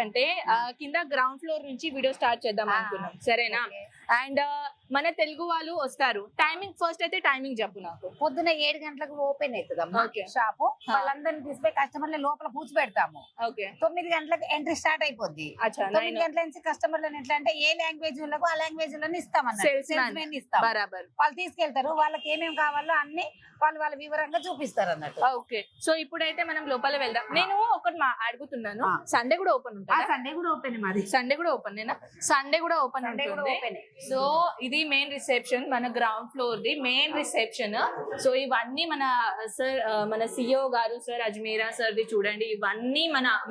ఏంటంటే కింద ground floor నుంచి వీడియో స్టార్ట్ చేద్దాం అనుకున్నాం, సరేనా? అండ్ మన తెలుగు వాళ్ళు వస్తారు. టైమింగ్ ఫస్ట్ అయితే టైమింగ్ చెప్పు నాకు. పొద్దున 7 గంటలకు ఓపెన్ అవుతుంది షాపు. వాళ్ళందరినీ తీసుకుపోయి కస్టమర్ల లోపల కూర్చోబెడతాము. 9 గంటలకు ఎంట్రీ స్టార్ట్ అయిపోద్ది. 9 గంటల నుంచి కస్టమర్లను ఎట్లా అంటే ఏ లాంగ్వేజ్ వాళ్ళకు ఆ లాంగ్వేజ్ లోనే ఇస్తాం ఇస్తాం. వాళ్ళు తీసుకెళ్తారు. వాళ్ళకి ఏమేమి కావాలో అన్ని వాళ్ళ వివరంగా చూపిస్తారు అన్నట్టు. ఓకే, సో ఇప్పుడైతే మనం లోపల వెళ్దాం. నేను ఒకటి అడుగుతున్నాను, సండే కూడా ఓపెన్ ఉంటుంది? సండే కూడా ఓపెన్. మాది సండే కూడా ఓపెన్. నేనా సండే కూడా ఓపెన్ ఉంటుంది. సో ఇది మెయిన్ రిసెప్షన్, మన ground floor the main reception. So ఇవన్నీ మన సార్, మన సిఇఓ గారు సార్ అజ్మీరా సార్ ది చూడండి. ఇవన్నీ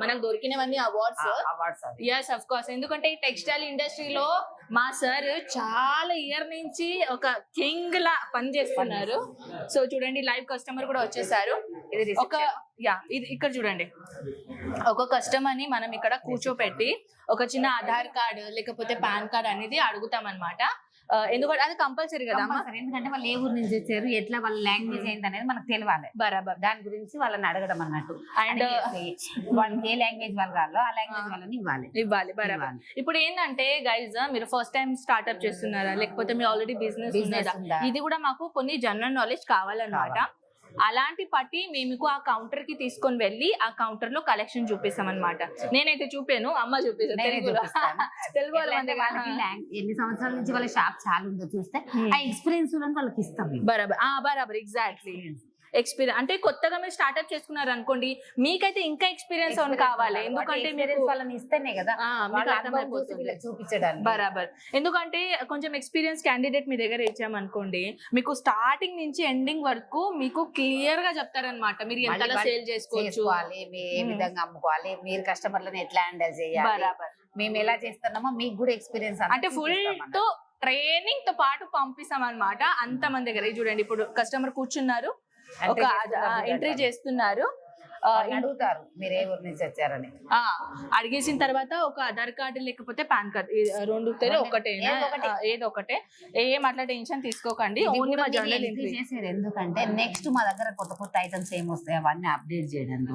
మనకు దొరికినవన్నీ అవార్డ్స్. ఎస్ అఫ్ కోర్స్, ఎందుకంటే ఈ టెక్స్టైల్ ఇండస్ట్రీలో మా సార్ చాలా ఇయర్ నుంచి ఒక కింగ్ లా పని చేస్తున్నారు. సో చూడండి, లైవ్ కస్టమర్ కూడా వచ్చేసారు. ఇది ఇక్కడ చూడండి, ఒక కస్టమర్ ని మనం ఇక్కడ కూర్చోపెట్టి ఒక చిన్న ఆధార్ కార్డు లేకపోతే పాన్ కార్డ్ అనేది అడుగుతాం అనమాట. ఎందుకంటే అది కంపల్సరీ కదా, ఎందుకంటే వాళ్ళు ఏ ఊరు నుంచి వచ్చారు, ఎట్లా వాళ్ళ లాంగ్వేజ్ ఏంటి అనేది మనకు తెలియాలి. బరాబర్, దాని గురించి వాళ్ళని అడగడం అన్నట్టు. అండ్ వాళ్ళకి ఏ లాంగ్వేజ్ వాళ్ళు కావాలో ఆ లాంగ్వేజ్ వాళ్ళని ఇవ్వాలి. బరాబర్. ఇప్పుడు ఏంటంటే గైజ్, మీరు ఫస్ట్ టైం స్టార్ట్అప్ చేస్తున్నారా లేకపోతే మీ ఆల్రెడీ బిజినెస్ ఉన్నదా, ఇది కూడా మాకు కొన్ని జనరల్ నాలెడ్జ్ కావాలన్నమాట. అలాంటి పట్టి మేము ఆ కౌంటర్ కి తీసుకొని వెళ్ళి ఆ కౌంటర్ లో కలెక్షన్ చూపిస్తాం అనమాట. నేనైతే చూపాను, అమ్మ చూపిస్తాను. తెలుగు ఎన్ని సంవత్సరాల నుంచి వాళ్ళ షాప్ చాలా ఉందో చూస్తే ఆ ఎక్స్పీరియన్స్ వాళ్ళకి ఇస్తాం. బరాబర్ ఎగ్జాక్ట్లీ. ఎక్స్పీరియన్స్ అంటే కొత్తగా మీరు స్టార్ట్అప్ చేసుకున్నారు అనుకోండి, మీకైతే ఇంకా ఎక్స్పీరియన్స్ అని కావాలి. ఎందుకంటే మీరు వాళ్ళని ఇస్తేనే కదా చూపించడానికి. బరాబర్, ఎందుకంటే కొంచెం ఎక్స్పీరియన్స్ క్యాండిడేట్ మీ దగ్గర ఇచ్చామనుకోండి, మీకు స్టార్టింగ్ నుంచి ఎండింగ్ వరకు మీకు క్లియర్ గా చెప్తారనమాట. మీరు ఎంతలా సేల్ చేసుకోవచ్చు, ఏ విధంగా అమ్ముకోవాలి, మీరు కస్టమర్లను ఎట్లా హ్యాండిల్ చేయాలి, బరాబర్ మేము ఎలా చేస్తున్నామో మీకు కూడా ఎక్స్పీరియన్స్ అంటే ఫుల్ తో ట్రైనింగ్ తో పాటు పంపిస్తాం అనమాట. అంత మంది దగ్గర చూడండి, ఇప్పుడు కస్టమర్ కూర్చున్నారు, ఒక ఎంట్రీ చేస్తున్నారు, అడుగుతారు మీరు ఏ ఊరు నుంచి వచ్చారని. అడిగేసిన తర్వాత ఒక ఆధార్ కార్డు లేకపోతే పాన్ కార్డ్, రెండు ఒకటే, ఏదో ఒకటే. ఏం అట్లా టెన్షన్ తీసుకోకండి, ఓన్లీ మా జర్నల్ ఎంట్రీ చేసేది. ఎందుకంటే నెక్స్ట్ మా దగ్గర కొత్త ఐటమ్స్ ఏం వస్తాయి అవన్నీ అప్డేట్ చేయడానికి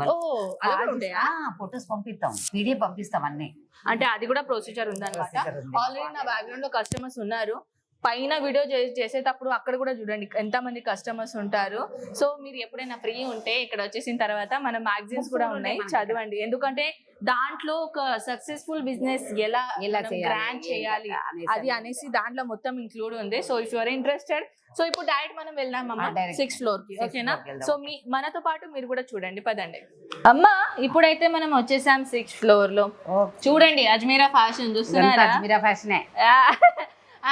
ఫొటోస్ పంపిస్తాం, పీడిఎఫ్ పంపిస్తాం అన్ని. అంటే అది కూడా ప్రొసీజర్ ఉందన్నమాట. ఆల్రెడీ నా బ్యాక్గ్రౌండ్ లో కస్టమర్స్ ఉన్నారు. పైన వీడియో చేసేటప్పుడు అక్కడ కూడా చూడండి ఎంత మంది కస్టమర్స్ ఉంటారు. సో మీరు ఎప్పుడైనా ఫ్రీ ఉంటే ఇక్కడ వచ్చేసిన తర్వాత మన మ్యాగజైన్స్ కూడా ఉన్నాయి, చదవండి. ఎందుకంటే దాంట్లో ఒక సక్సెస్ఫుల్ బిజినెస్ ఎలా గ్రాండ్ చేయాలి అది అనేసి దాంట్లో మొత్తం ఇంక్లూడ్ ఉంది. So if you are interested, so ఇప్పుడు డైరెక్ట్ మనం వెళ్దాం అమ్మ 6th ఫ్లోర్ కి, ఓకేనా? సో మనతో పాటు మీరు కూడా చూడండి, పదండి అమ్మ. ఇప్పుడైతే మనం వచ్చేసాం 6th ఫ్లోర్ లో. చూడండి అజ్మీరా ఫ్యాషన్ చూస్తున్నారా? అజ్మీరా ఫ్యాషన్.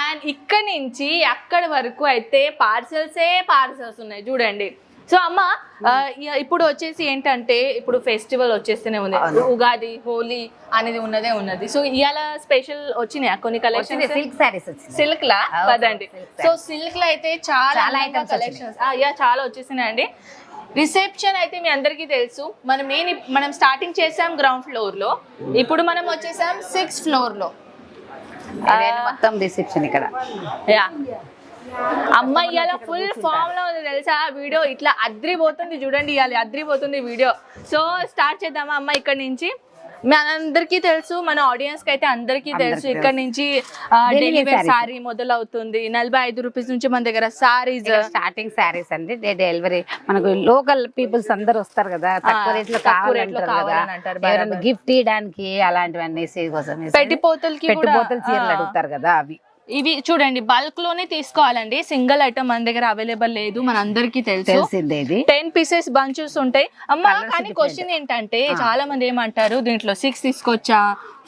అండ్ ఇక్కడ నుంచి అక్కడ వరకు అయితే పార్సల్స్ ఉన్నాయి చూడండి. సో అమ్మ, ఇప్పుడు వచ్చేసి ఏంటంటే ఇప్పుడు ఫెస్టివల్ వచ్చేస్తూనే ఉంది, ఉగాది హోలీ అనేది ఉన్నది. సో ఇవాళ స్పెషల్ వచ్చినాయి కొన్ని కలెక్షన్, సిల్క్ లా కదండి. సో సిల్క్ లో అయితే చాలా కలెక్షన్స్ చాలా వచ్చేసినాయండి. రిసెప్షన్ అయితే మీ అందరికీ తెలుసు, మనం స్టార్టింగ్ చేసాం గ్రౌండ్ ఫ్లోర్ లో, ఇప్పుడు మనం వచ్చేసాం 6th ఫ్లోర్ లో. మొత్తం రిసెప్షన్ ఇక్కడ. అమ్మ ఇవాళ ఫుల్ ఫామ్ లో ఉంది తెలుసా, వీడియో ఇట్లా అద్రిపోతుంది చూడండి, ఇవాళ అద్రిపోతుంది వీడియో. సో స్టార్ట్ చేద్దామా అమ్మ? ఇక్కడ నుంచి మనందరికీ తెలుసు, మన ఆడియన్స్ కి అయితే అందరికీ తెలుసు, ఇక్కడ నుంచి డెలివరీ సారీ మొదలవుతుంది. 45 రూపీస్ నుంచి మన దగ్గర సారీస్ స్టార్టింగ్ సారీస్ అండి. డెలివరీ మనకు లోకల్ పీపుల్స్ అందరు వస్తారు కదా, తక్కువ రేట్ లో కావాలంటారు, గిఫ్ట్ ఇవ్వడానికి అలాంటివన్నీ పెట్టిపోతలకి చీరలు అడుగుతారు కదా, అవి ఇవి చూడండి బల్క్ లోనే తీసుకోవాలండి. సింగిల్ ఐటమ్ మన దగ్గర అవైలబుల్ లేదు, మన అందరికీ తెలిసిందే. 10 పీసెస్ బంచెస్ ఉంటాయి అమ్మ. కానీ క్వశ్చన్ ఏంటంటే చాలా మంది ఏమంటారు, దీంట్లో 6 తీసుకొచ్చా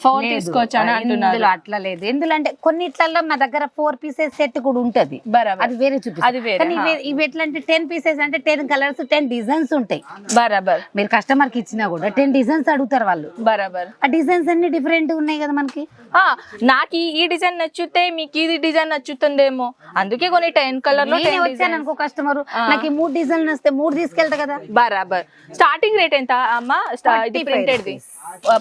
4 తీసుకోవచ్చా అని అంటున్నారు. అట్లా లేదు, ఎందుకంటే కొన్నిట్లలో మా దగ్గర 4 పీసెస్ సెట్ కూడా ఉంటది, అది వేరే చూపిస్తుంది. ఇవి ఎట్లా అంటే 10 పీసెస్ అంటే 10 కలర్స్ 10 డిజైన్స్ ఉంటాయి. బరాబర్, మీరు కస్టమర్ కి ఇచ్చినా కూడా 10 డిజైన్స్ అడుగుతారు వాళ్ళు. బరాబర్, ఆ డిజైన్స్ అన్ని డిఫరెంట్ ఉన్నాయి కదా మనకి. నాకు ఈ డిజైన్ నచ్చితే మీకు ఇది డిజైన్ నచ్చుతుందేమో, అందుకే కొన్ని 10 కలర్ లో వచ్చాను అనుకో కస్టమర్, నాకు 3 డిజైన్ వస్తే 3 తీసుకెళ్తా కదా. బరాబర్. స్టార్టింగ్ రేట్ ఎంత అమ్మ?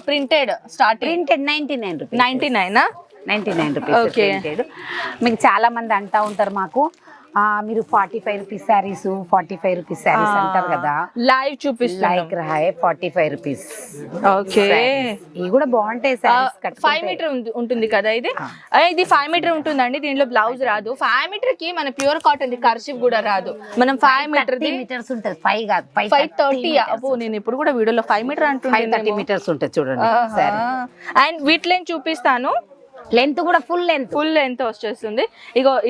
Printed starting 99 rupees. 99 రూపీస్. మీకు చాలా మంది అంటా ఉంటారు, మాకు మీరు 45 రూపీస్ శారీస్ 45 రూపీస్ శారీస్ అంటారు కదా, లైవ్ చూపిస్తున్నాం. Like Roy 45 rupees. ఓకే, ఇవి కూడా బాగుంటాయి శారీస్. 5 మీటర్ ఉంటుంది కదా ఇది. ఇది 5 మీటర్ ఉంటుందండి. దీంట్లో బ్లౌజ్ రాదు. 5 మీటర్ కి మన ప్యూర్ కాటన్ ది కర్షిప్ కూడా రాదు. మనం 5 మీటర్ ది మీటర్స్ ఉంటుంది. 5 కాదు 530. అబ్బో, నేను ఇప్పుడు కూడా వీడియోలో 5 మీటర్ అంటున్నాను. 530 మీటర్స్ ఉంటుంది చూడండి సారీ. అండ్ వీటి లెంత్ చూపిస్తాను. లెంత్ కూడా ఫుల్ లెంత్ వచ్చేస్తుంది.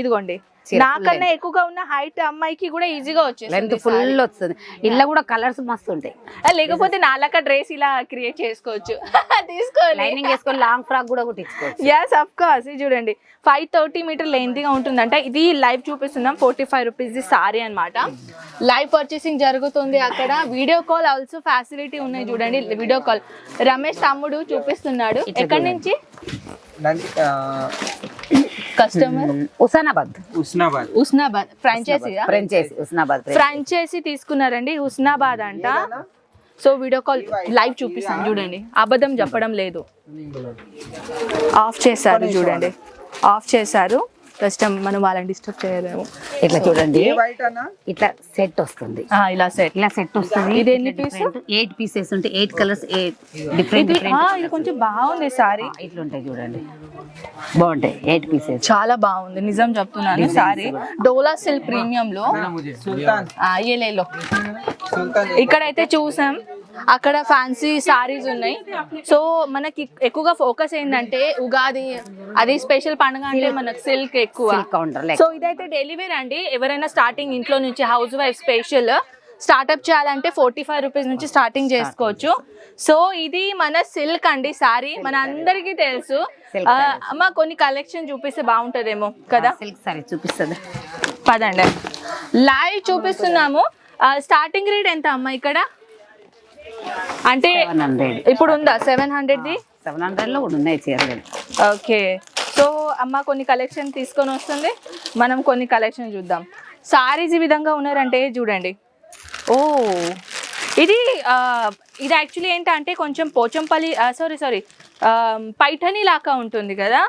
ఇదిగోండి, నాకన్నా ఎక్కువగా ఉన్న హైట్ అమ్మాయికి కూడా ఈజీగా వచ్చేస్తుంది. లెంత్ ఫుల్ వస్తుంది. ఇలా కూడా కలర్స్ మస్తు ఉంటాయి. లేకపోతే నాలాక డ్రెస్ ఇలా క్రియేట్ చేసుకోవచ్చు. తీసుకోవాలి, లైనింగ్ వేసుకొని లాంగ్ ఫ్రాక్ కూడా కుట్టించుకోవచ్చు. Yes of course. ఇది చూడండి 530 మీటర్ లెంతీగా ఉంటుందంట. ఇది లైవ్ చూపిస్తున్నాం. 45 రూపీస్ సారీ అన్నమాట. లైవ్ పర్చేసింగ్ జరుగుతుంది అక్కడ. వీడియో కాల్ ఆల్సో ఫెసిలిటీ ఉన్నాయి. చూడండి వీడియో కాల్. రమేష్ తమ్ముడు చూపిస్తున్నాడు. ఎక్కడి నుంచి కస్టమర్? ఉస్నాబాద్ ఫ్రాంచైజీ తీసుకున్నారండి. హుస్నాబాద్ అంట. సో వీడియో కాల్ లైవ్ చూపిస్తాను. చూడండి, అబద్ధం చెప్పడం లేదు. ఆఫ్ చేశారు చూడండి, ఆఫ్ చేశారు. కస్టమర్, మనం వాళ్ళని డిస్టర్బ్ చేయలేము. ఇట్లా చూడండి, ఇట్లా సెట్ వస్తుంది. ఇలా సెట్ వస్తుంది. ఇది ఎన్ని పీస్? 8 పీసెస్ ఉంటాయి. 8 కలర్స్, 8 డిఫరెంట్. ఇది కొంచెం బాగుంది సారీ. ఇట్లా ఉంటాయి చూడండి, బాగుంటాయి. 8 పీసెస్ చాలా బాగుంది, నిజం చెప్తున్నాను. సారీ డోలా సిల్క్ ప్రీమియం లో ఏలేలో ఇక్కడైతే చూసాం. అక్కడ ఫ్యాన్సీ సారీస్ ఉన్నాయి. సో మనకి ఎక్కువగా ఫోకస్ ఏంటంటే ఉగాది, అది స్పెషల్ పండుగ అంటే మనకు సిల్క్ ఎక్కువ. సో ఇదైతే డైలీ వేర్ అండి. ఎవరైనా స్టార్టింగ్ ఇంట్లో నుంచి హౌస్ వైఫ్ స్పెషల్ స్టార్ట్అప్ చేయాలంటే 45 రూపీస్ నుంచి స్టార్టింగ్ చేసుకోవచ్చు. సో ఇది మన సిల్క్ అండి సారీ, మన అందరికీ తెలుసు. అమ్మ కొన్ని కలెక్షన్ చూపిస్తే బాగుంటదేమో కదా. సిల్క్ సారీ చూపిస్తుంది, పదండి. లైవ్ చూపిస్తున్నాము. స్టార్టింగ్ రేట్ ఎంత అమ్మ ఇక్కడ? అంటే 700 ఇప్పుడు ఉందా 700ది? 700 లో కూడా ఉన్నాయి చీరలు. ఓకే, సో అమ్మ కొన్ని కలెక్షన్ తీసుకొని వస్తుంది. మనం కొన్ని కలెక్షన్ చూద్దాం. సారీస్ ఈ విధంగా ఉన్నారంటే చూడండి. ఓ ఇది యాక్చువల్లీ ఏంటంటే కొంచెం పోచంపల్లి సారీ పైఠని లాగా ఉంటుంది కదా.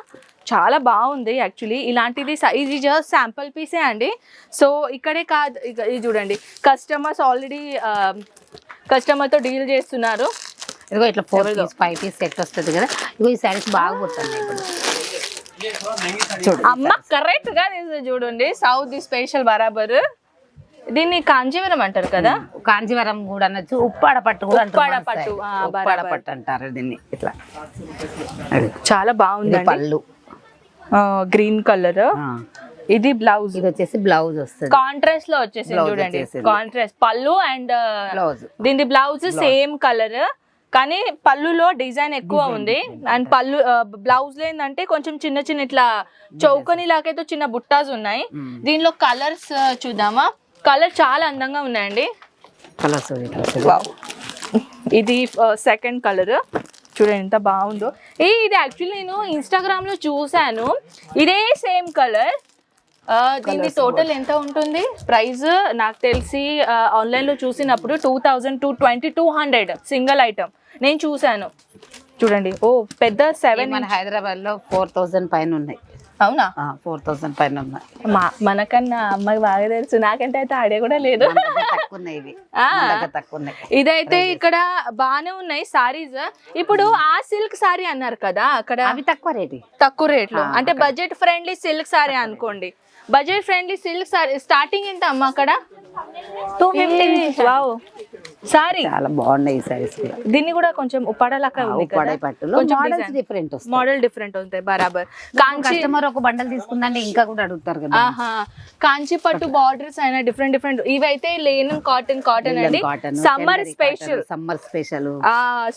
చాలా బాగుంది యాక్చువల్లీ. ఇలాంటిది ఇది జస్ట్ శాంపుల్ పీసే అండి. సో ఇక్కడే కాదు, ఇది చూడండి, కస్టమర్స్ ఆల్రెడీ కస్టమర్తో డీల్ చేస్తున్నారు. ఇదిగో ఇట్లా 4 పీస్ 5 పీస్ సెట్ వస్తుంది కదా. ఇగో ఈ శారీస్ బాగా పోతున్నాయి ఇప్పుడు. అమ్మ కరెక్ట్ గా చూడండి, సౌత్ స్పెషల్ బరాబర్. దీన్ని కాంజీవరం అంటారు కదా. కాంజీవరం కూడా అనొచ్చు, ఉప్పాడ పట్టు కూడా ఉప్పాడ పట్టు, ఉప్పాడ పట్టు అంటారు దీన్ని. ఇట్లా చాలా బాగుంది. పళ్ళు గ్రీన్ కలర్. ఇది బ్లౌజ్. ఇది వచ్చేసి బ్లౌజ్ వస్తుంది, కాంట్రాస్ట్ లో వచ్చేసి చూడండి. కాంట్రాస్ట్ పళ్ళు అండ్ బ్లౌజ్. దీని బ్లౌజ్ సేమ్ కలర్ కానీ పళ్ళులో డిజైన్ ఎక్కువ ఉంది. అండ్ పళ్ళు బ్లౌజ్ లో ఏంటంటే కొంచెం చిన్న చిన్న ఇట్లా చౌకని లాకైతే చిన్న బుట్టాస్ ఉన్నాయి. దీనిలో కలర్స్ చూద్దామా. కలర్ చాలా అందంగా ఉన్నాయండి. కలర్స్ ఇది సెకండ్ కలర్ చూడండి ఎంత బాగుందో. ఇది యాక్చువల్లీ నేను ఇన్స్టాగ్రామ్ లో చూసాను. ఇదే సేమ్ కలర్. దీని టోటల్ ఎంత ఉంటుంది ప్రైస్? నాకు తెలిసి ఆన్లైన్ లో చూసినప్పుడు 2200 సింగిల్ ఐటమ్ నేను చూసాను. చూడండి, ఓ పెద్ద 7. మన హైదరాబాద్ లో 4000 పైన ఉన్నాయి. అవునా? 4000 పైన ఉన్నాయి. మనకన్నా అమ్మాయి బాగా తెలుసు, నాకంటే అయితే ఐడియా కూడా లేదు. ఇదైతే ఇక్కడ బాగానే ఉన్నాయి సారీస్. ఇప్పుడు ఆ సిల్క్ సారీ అన్నారు కదా, అక్కడ అవి తక్కువ రేట్లో అంటే బడ్జెట్ ఫ్రెండ్లీ సిల్క్ సారీ అనుకోండి. Budget friendly silk sorry starting ఎంత అమ్మ అక్కడ? 250. వావ్, సారీ చాలా బాగున్నాయి ఈ సారీస్ కూడా. దీన్ని కూడా కొంచెం ఉప్పాడలాగా ఉంది కదా, మోడల్ డిఫరెంట్ ఉంటాయి బరాబర్. కస్టమర్ ఒక బండల్ తీసుకుందంటే ఇంకా కూడా అడుగుతారు కదా. కాంచి పట్టు బార్డర్స్ అయినా డిఫరెంట్. ఇవైతే లేనిన్ కాటన్ అండి. సమ్మర్ స్పెషల్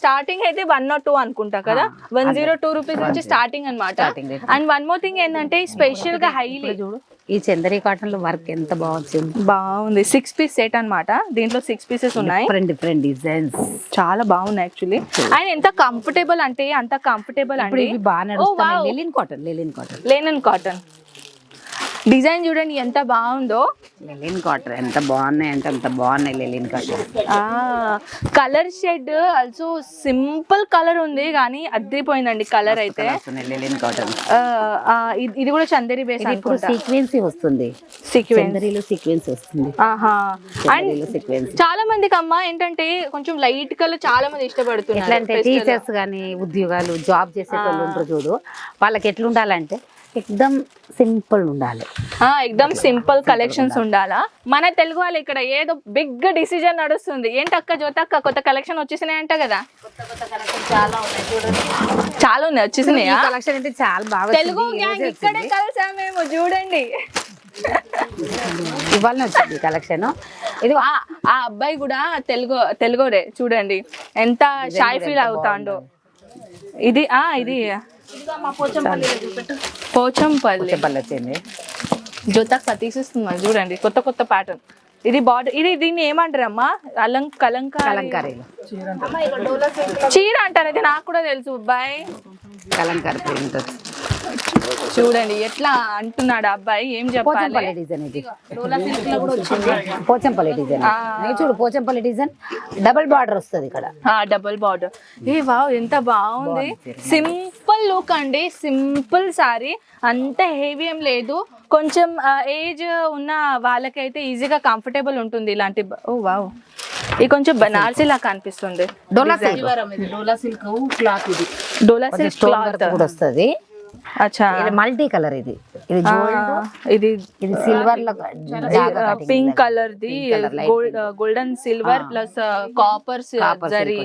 స్టార్టింగ్ అయితే 102 అనుకుంటా కదా. 102 రూపీస్ నుంచి స్టార్టింగ్ అనమాట. అండ్ వన్ మోర్ థింగ్ ఏంటంటే స్పెషల్ గా హైలీ చూడు, ఈ చందరి కాటన్ లో వర్క్ ఎంత బాగుంది. 6 పీస్ సెట్ అన్నమాట. దీంట్లో 6 పీసెస్ ఉన్నాయి. డిఫరెంట్ డిజైన్స్ చాలా బాగున్నాయి యాక్చువల్లీ. అండ్ ఎంత కంఫర్టబుల్ అంటే అంత కంఫర్టబుల్ అండి. Linen cotton linen cotton design చూడండి ఎంత బాగుందో. లెలిన్ కాటన్ ఎంత బాగున్నాయి అంటే అంత బాగున్నాయి linen cotton. Colour shade also simple colour ఉంది కానీ అద్దిపోయిందండి కలర్ అయితే. లెలిన్ కాటన్ ఇది కూడా చందేరి బేస్ అనుకుంటా. సీక్వెన్స్ వస్తుంది, సీక్వెన్స్ వస్తుంది. అండ్ చాలా మందికి అమ్మ ఏంటంటే కొంచెం లైట్ కలర్ చాలా మంది ఇష్టపడుతున్నారు. ఎట్లా టీచర్స్ కానీ ఉద్యోగాలు జాబ్ చేసేటోళ్ళు ఉంటారు చూడు, వాళ్ళకి ఎట్లా ఉండాలంటే ఎక్దమ్ సింపుల్ ఉండాలి, ఎక్దమ్ సింపుల్ కలెక్షన్స్ ఉండాలా. మన తెలుగు వాళ్ళు ఇక్కడ ఏదో బిగ్ డిసిజన్ నడుస్తుంది. ఏంటక్క జ్యోతక్క కొత్త కలెక్షన్ వచ్చేసినాయి అంట కదా? చాలా ఉన్నాయి వచ్చేసినాయా? కలెక్షన్ అయితే చాలా బాగా. తెలుగు గ్యాంగ్ ఇక్కడే కలిసామేమో చూడండి. ఇవాళ వచ్చింది కలెక్షన్. ఇది ఆ అబ్బాయి కూడా తెలుగురే చూడండి ఎంత షై ఫీల్ అవుతాండో. ఇది ఇది పోచంపల్లి వచ్చింది. జ్యోతక్క తీసిస్తున్నారు చూడండి కొత్త కొత్త ప్యాటర్న్. ఇది బార్డర్, దీన్ని ఏమంటారమ్మా? కలంకారీ చీర అంటారు. అది నాకు కూడా తెలుసు అబ్బాయి. కలంకారీ ప్రింట్ చూడండి ఎట్లా అంటున్నాడు అబ్బాయి. ఏం చెప్పాలి? డిజైన్ ఇది పోచంపల్లి డిజైన్. చూడు పోచంపల్లి డిజైన్ డబుల్ బార్డర్ వస్తుంది ఇక్కడ. Double border. వావ్ ఎంత బాగుంది. సింపుల్ లుక్ అండి, సింపుల్ సారీ, అంత హెవీ ఏం లేదు. కొంచెం ఏజ్ ఉన్న వాళ్ళకైతే ఈజీగా కంఫర్టబుల్ ఉంటుంది ఇలాంటి. ఓ వావ్, ఇది కొంచెం బనారసీ లా కనిపిస్తుంది. డోలా సిల్క్ క్లాత్, ఇది డోలా సిల్క్ క్లాత్ కూడా వస్తుంది. అచ్చా, మల్టీ కలర్ ఇది ఇది సిల్వర్ లో pink colour the golden silver plus copper zari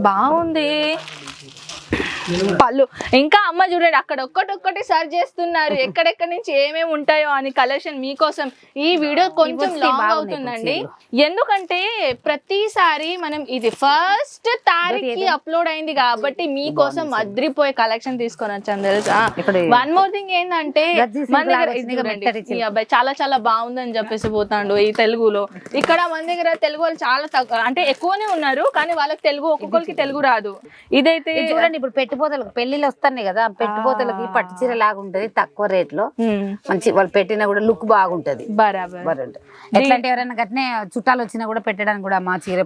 బాగుంది. పళ్ళు ఇంకా అమ్మ చూడండి అక్కడ ఒక్కటి సర్చ్ చేస్తున్నారు ఎక్కడెక్కడి నుంచి ఏమేమి ఉంటాయో అని కలెక్షన్ మీకోసం. ఈ వీడియో కొంచెం లాంగ్ అవుతుందండి ఎందుకంటే ప్రతిసారి మనం ఇది ఫస్ట్ తారీఖుకి అప్లోడ్ అయింది కాబట్టి మీకోసం అద్రిపోయే కలెక్షన్ తీసుకొని వచ్చాను తెలుసా. వన్ మోర్ థింగ్ ఏంటంటే మన దగ్గర ఈ అబ్బాయి చాలా చాలా బాగుందని చెప్పేసి పోతాడు ఈ తెలుగులో. ఇక్కడ మన దగ్గర తెలుగు వాళ్ళు చాలా తక్కువ అంటే ఎక్కువనే ఉన్నారు కానీ వాళ్ళకి తెలుగు ఒక్కొక్కరికి తెలుగు రాదు. ఇదైతే చూడండి ఇప్పుడు పెట్టుపోతలకు పెళ్లిళ్ళు వస్తున్నాయి కదా, పెట్టుపోతలకి పట్టు చీర లాగా ఉంటది తక్కువ రేట్ లో, మంచి వాళ్ళు పెట్టినా కూడా లుక్ బాగుంటది. ఎట్లాంటి ఎవరైనా గట్నే చుట్టాలు వచ్చినా కూడా పెట్టడానికి కూడా మా చీర.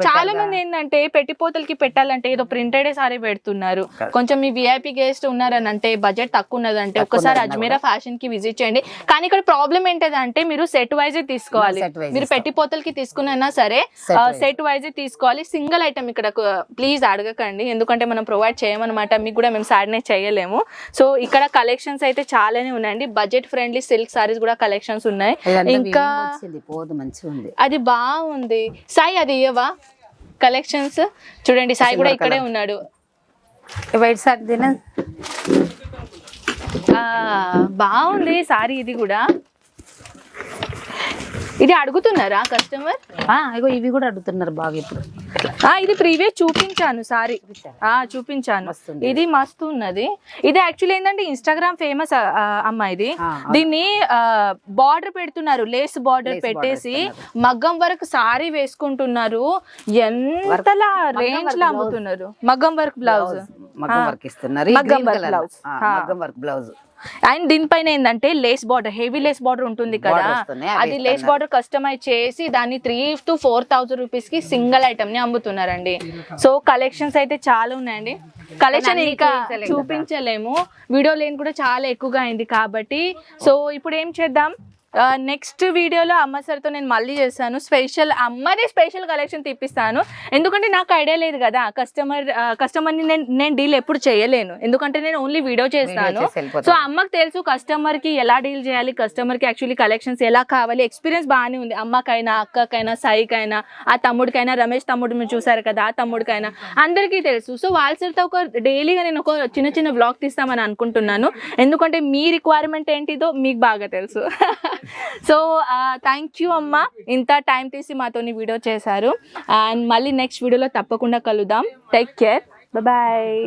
చాలా మంది ఏంటంటే పెట్టిపోతలకి పెట్టాలంటే ఏదో ప్రింటెడ్ సారీ పెడుతున్నారు. కొంచెం మీ విఐపి గెస్ట్ ఉన్నారని అంటే బడ్జెట్ తక్కువ ఉన్నదంటే ఒక్కసారి అజ్మీరా ఫ్యాషన్ కి విజిట్ చేయండి. కానీ ఇక్కడ ప్రాబ్లం ఏంటంటే మీరు సెట్ వైజ్ తీసుకోవాలి. మీరు పెట్టిపోతలకి తీసుకున్నా సరే సెట్ వైజ్ తీసుకోవాలి. సింగిల్ ఐటమ్ ఇక్కడ ప్లీజ్ అడగకండి ఎందుకంటే మనం ప్రొవైడ్ చేయమన్నమాట. మీకు కూడా మేము సాడీనే చేయలేము. సో ఇక్కడ కలెక్షన్స్ అయితే చాలానే ఉన్నాయండి. బడ్జెట్ ఫ్రెండ్లీ సిల్క్ సారీస్ కూడా కలెక్షన్స్ ఉన్నాయి. ఇంకా అది బాగుంది. సాయి అది ఇవ్వవా కలెక్షన్స్? చూడండి సాయి కూడా ఇక్కడే ఉన్నాడు. వైట్ సారీ బాగుంది సారీ. ఇది కూడా ఇది అడుగుతున్నారా కస్టమర్? ఇవి కూడా అడుగుతున్నారు బాగా. ఇప్పుడు ఇది ప్రీవియస్ చూపించాను సారీ, చూపించాను. ఇది మస్తు ఉన్నది. ఇది యాక్చువల్లీ ఏంటంటే ఇన్స్టాగ్రామ్ ఫేమస్ అమ్మ. ఇది దీన్ని బార్డర్ పెడుతున్నారు, లేస్ బార్డర్ పెట్టేసి మగ్గం వర్క్ సారీ వేసుకుంటున్నారు. ఎంతలా రేంజ్ లో అమ్ముతున్నారు. మగ్గం వర్క్ బ్లౌజ్, మగ్గం వర్క్ బ్లౌజ్. అండ్ దీనిపైన ఏంటంటే lace border, heavy lace border ఉంటుంది కదా, అది లేస్ బార్డర్ కస్టమైజ్ చేసి దాన్ని 3,000 to 4,000 రూపీస్ కి సింగిల్ ఐటమ్ ని అమ్ముతున్నారండి. సో కలెక్షన్స్ అయితే చాలా ఉన్నాయండి. కలెక్షన్ ఇంకా చూపించలేము, వీడియో లేని కూడా చాలా ఎక్కువగా అయింది కాబట్టి. సో ఇప్పుడు ఏం చేద్దాం, నెక్స్ట్ వీడియోలో అమ్మ సార్తో నేను మళ్ళీ చేస్తాను. అమ్మది స్పెషల్ కలెక్షన్ తీపిస్తాను. ఎందుకంటే నాకు ఐడియా లేదు కదా, కస్టమర్ని నేను డీల్ ఎప్పుడు చేయలేను ఎందుకంటే నేను ఓన్లీ వీడియో చేస్తాను. సో అమ్మకి తెలుసు కస్టమర్కి ఎలా డీల్ చేయాలి, కస్టమర్కి యాక్చువల్లీ కలెక్షన్స్ ఎలా కావాలి. ఎక్స్పీరియన్స్ బాగానే ఉంది అమ్మకైనా, అక్కకైనా, సాయికైనా, ఆ తమ్ముడికైనా, రమేష్ తమ్ముడు మీరు చూసారు కదా ఆ తమ్ముడికైనా, అందరికీ తెలుసు. సో వాళ్ళ సార్తో ఒక డైలీగా నేను ఒక చిన్న చిన్న వ్లాగ్ తీస్తామని అనుకుంటున్నాను ఎందుకంటే మీ రిక్వైర్మెంట్ ఏంటిదో మీకు బాగా తెలుసు. సో థ్యాంక్ యూ అమ్మ, ఇంత టైం తీసి మాతోని వీడియో చేశారు. అండ్ మళ్ళీ నెక్స్ట్ వీడియోలో తప్పకుండా కలుద్దాం. Take care, bye.